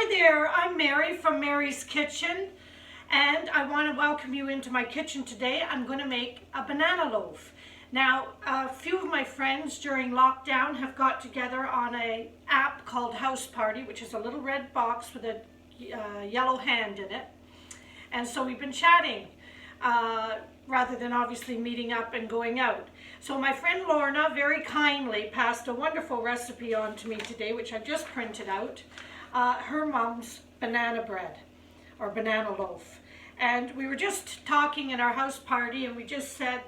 there, I'm Mary from Mary's Kitchen, and I want to welcome you into my kitchen today. I'm going to make a banana loaf. Now, a few of my friends during lockdown have got together on an app called House Party, which is a little red box with a yellow hand in it. And so we've been chatting rather than obviously meeting up and going out. So my friend Lorna very kindly passed a wonderful recipe on to me today, which I just printed out. Her mom's banana bread or banana loaf. And we were just talking in our house party and we just said,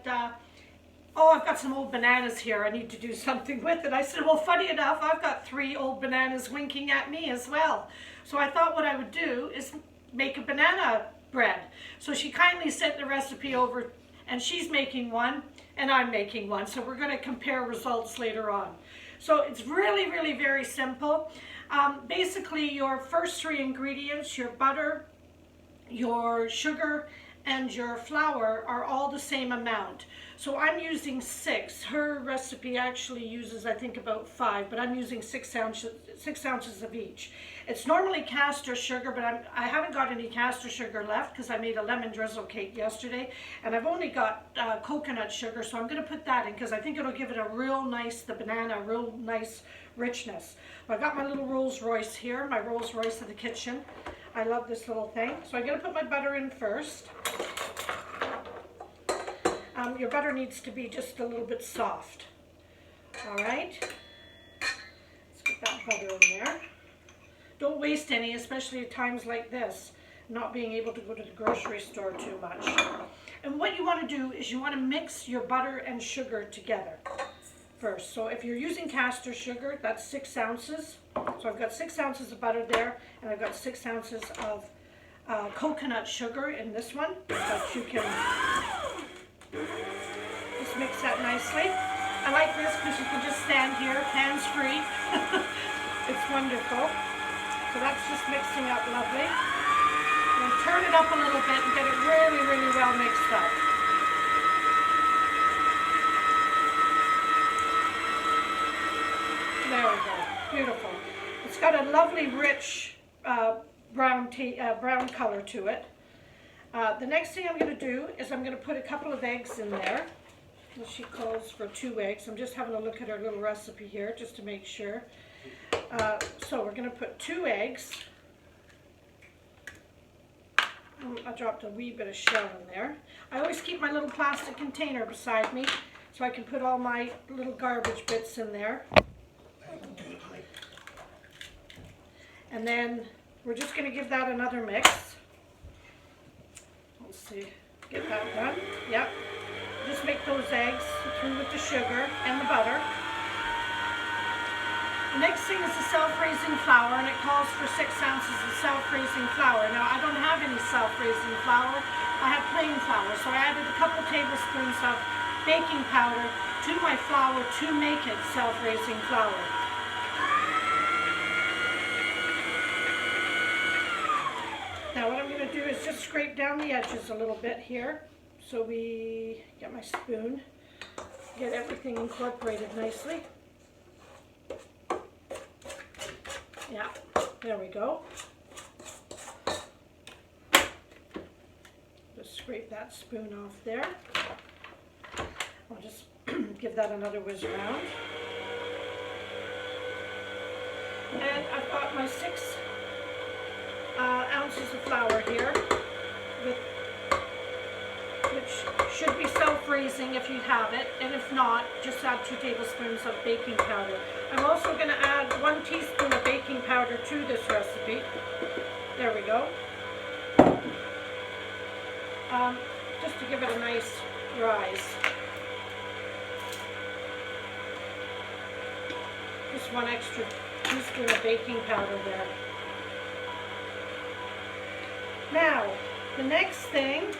oh, I've got some old bananas here. I need to do something with it. I said, well, funny enough, I've got 3 old bananas winking at me as well. So I thought what I would do is make a banana bread. So she kindly sent the recipe over and she's making one and I'm making one. So we're going to compare results later on. So it's really, really very simple. Basically, your first 3 ingredients, your butter, your sugar, and your flour are all the same amount. So I'm using 6. Her recipe actually uses, I think, about 5, but I'm using 6 ounces of each. It's normally caster sugar, but I haven't got any caster sugar left because I made a lemon drizzle cake yesterday, and I've only got coconut sugar, so I'm going to put that in because I think it'll give it a real nice, the banana, a real nice richness. Well, I got my little Rolls Royce here, my Rolls Royce of the kitchen. I love this little thing. So I'm going to put my butter in first. Your butter needs to be just a little bit soft. All right. Let's get that butter in there. Don't waste any, especially at times like this, not being able to go to the grocery store too much. And what you want to do is you want to mix your butter and sugar together first. So if you're using caster sugar, that's 6 ounces. So I've got 6 ounces of butter there, and I've got 6 ounces of coconut sugar in this one. But you can just mix that nicely. I like this because you can just stand here, hands free. It's wonderful. So that's just mixing up lovely. And turn it up a little bit and get it really, really well mixed up. There we go. Beautiful. It's got a lovely, rich brown color to it. The next thing I'm going to do is I'm going to put a couple of eggs in there. She calls for 2 eggs. I'm just having a look at her little recipe here just to make sure. So we're going to put 2 eggs. I dropped a wee bit of shell in there. I always keep my little plastic container beside me so I can put all my little garbage bits in there. And then we're just going to give that another mix. Let's see, get that done. Yep. Just make those eggs through with the sugar and the butter. The next thing is the self-raising flour, and it calls for 6 ounces of self-raising flour. Now, I don't have any self-raising flour. I have plain flour, so I added a couple tablespoons of baking powder to my flour to make it self-raising flour. Now, what I'm going to do is just scrape down the edges a little bit here. So we get my spoon, get everything incorporated nicely. Yeah, there we go. Just scrape that spoon off there. I'll just give that another whiz around. And I've got my 6 ounces of flour here, which should be self-raising if you have it, and if not, just add 2 tablespoons of baking powder. I'm also going to add 1 teaspoon of baking powder to this recipe. There we go. Just to give it a nice rise. Just 1 extra teaspoon of baking powder there. Now, the next thing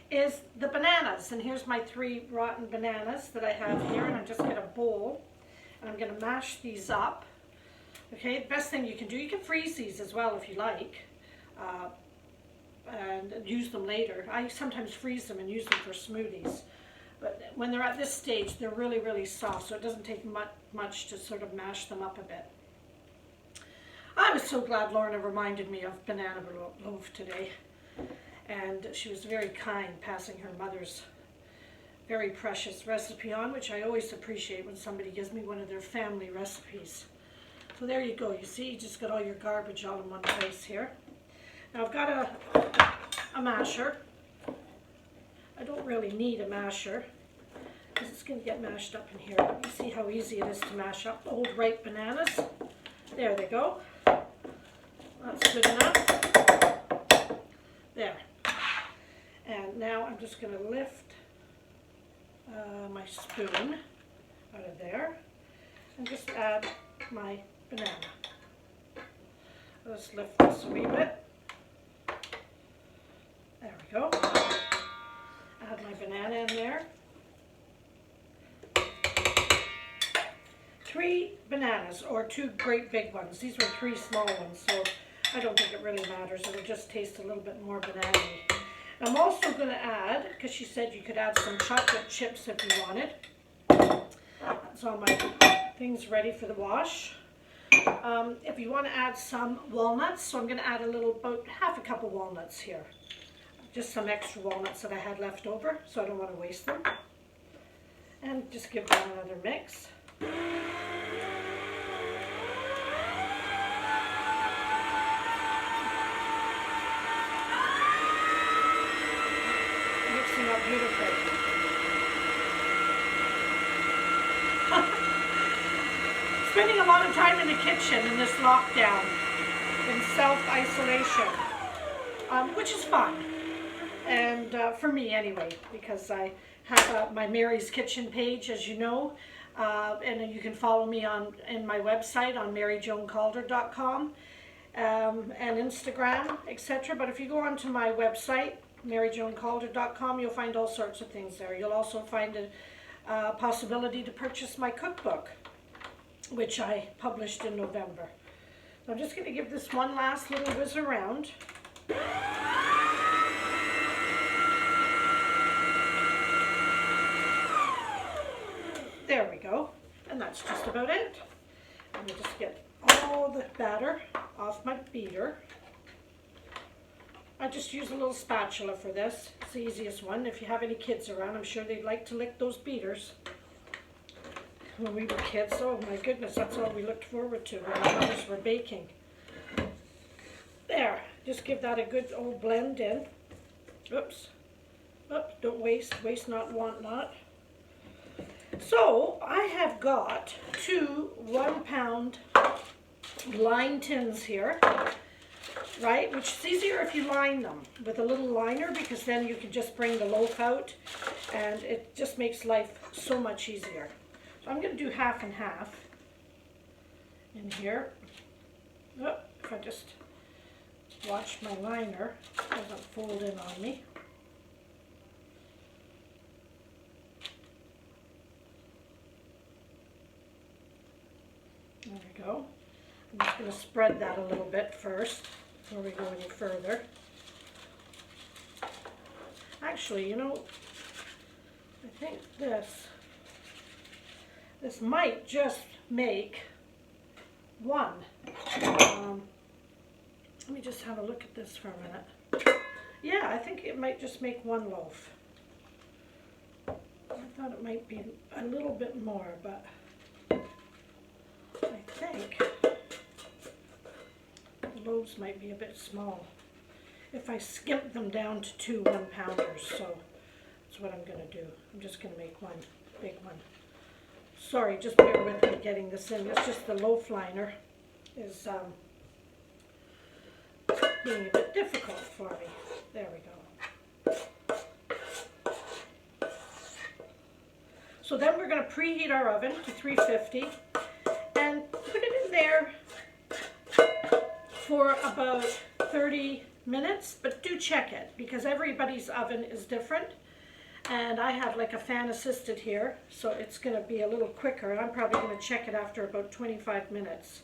is the bananas, and here's my 3 rotten bananas that I have here, and I'm just going to bowl, and I'm going to mash these up. Okay, the best thing you can do, you can freeze these as well if you like, and use them later. I sometimes freeze them and use them for smoothies, but when they're at this stage, they're really, really soft, so it doesn't take much to sort of mash them up a bit. I was so glad Lorna reminded me of banana loaf today. And she was very kind, passing her mother's very precious recipe on, which I always appreciate when somebody gives me one of their family recipes. So there you go. You see, you just got all your garbage all in one place here. Now I've got a masher. I don't really need a masher because it's going to get mashed up in here. You see how easy it is to mash up old ripe bananas? There they go. That's good enough. There. And now I'm just going to lift my spoon out of there and just add my banana. Let's lift this a wee bit. There we go. Add my banana in there. 3 bananas, or 2 great big ones. These were 3 small ones, so I don't think it really matters. It'll just taste a little bit more banana-y. I'm also going to add, because she said you could add some chocolate chips if you wanted. That's all my things ready for the wash. If you want to add some walnuts, so I'm going to add about half a cup of walnuts here. Just some extra walnuts that I had left over, so I don't want to waste them. And just give that another mix. Mixing up beautifully. Spending a lot of time in the kitchen in this lockdown, in self-isolation, which is fun. And for me anyway, because I have my Mary's Kitchen page, as you know, and you can follow me in my website on maryjoancalder.com and Instagram, etc. But if you go onto my website, maryjoancalder.com, you'll find all sorts of things there. You'll also find a possibility to purchase my cookbook, which I published in November. So I'm just going to give this one last little whiz around. There we go, and that's just about it. I'm going to just get all the batter off my beater. I just use a little spatula for this. It's the easiest one. If you have any kids around, I'm sure they'd like to lick those beaters. When we were kids, oh my goodness, that's all we looked forward to when our mothers were baking. There, just give that a good old blend in. Oops. Oops, don't waste not, want not. So I have got 2 1-pound line tins here, right? Which is easier if you line them with a little liner, because then you can just bring the loaf out and it just makes life so much easier. So I'm going to do half and half in here. Oh, if I just watch my liner, it doesn't fold in on me. There we go. I'm just going to spread that a little bit first before we go any further. Actually, you know, I think this might just make one. Let me just have a look at this for a minute. Yeah, I think it might just make 1 loaf. I thought it might be a little bit more, but I think the loaves might be a bit small if I skimp them down to 2 1-pounders. So that's what I'm going to do. I'm just going to make 1 big one. Sorry, just bear with me getting this in. It's just the loaf liner is being a bit difficult for me. There we go. So then we're going to preheat our oven to 350 and put it in there for about 30 minutes, but do check it because everybody's oven is different. And I have like a fan assisted here, so it's going to be a little quicker. I'm probably going to check it after about 25 minutes.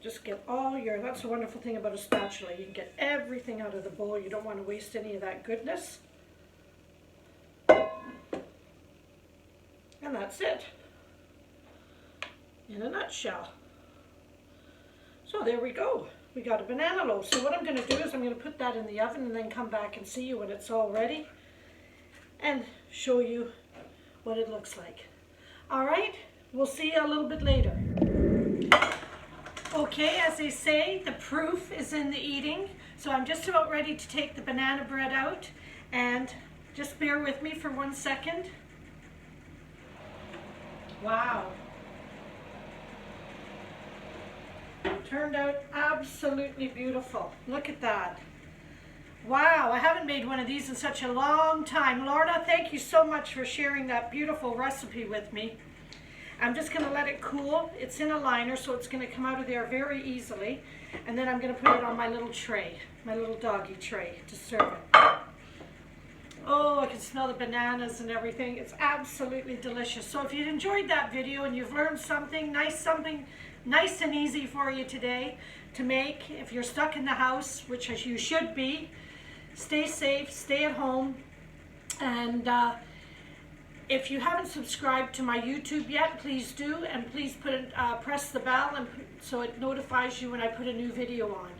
Just get all your, that's the wonderful thing about a spatula. You can get everything out of the bowl. You don't want to waste any of that goodness. And that's it, in a nutshell. So there we go. We got a banana loaf. So what I'm going to do is I'm going to put that in the oven and then come back and see you when it's all ready and show you what it looks like. All right, we'll see you a little bit later. Okay, as they say, the proof is in the eating. So I'm just about ready to take the banana bread out, and just bear with me for 1 second. Wow. Turned out absolutely beautiful. Look at that. Wow, I haven't made one of these in such a long time. Lorna, thank you so much for sharing that beautiful recipe with me. I'm just going to let it cool. It's in a liner, so it's going to come out of there very easily. And then I'm going to put it on my little tray, my little doggy tray to serve it. Oh, I can smell the bananas and everything. It's absolutely delicious. So if you enjoyed that video and you've learned something nice and easy for you today to make, if you're stuck in the house, which you should be, stay safe, stay at home, and if you haven't subscribed to my YouTube yet, please do, and please press the bell so it notifies you when I put a new video on.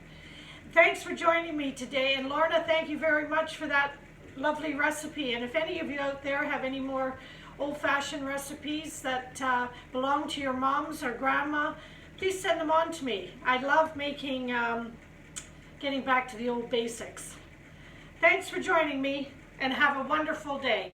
Thanks for joining me today, and Lorna, thank you very much for that lovely recipe. And if any of you out there have any more old-fashioned recipes that belong to your moms or grandma, please send them on to me. I love making, getting back to the old basics. Thanks for joining me, and have a wonderful day.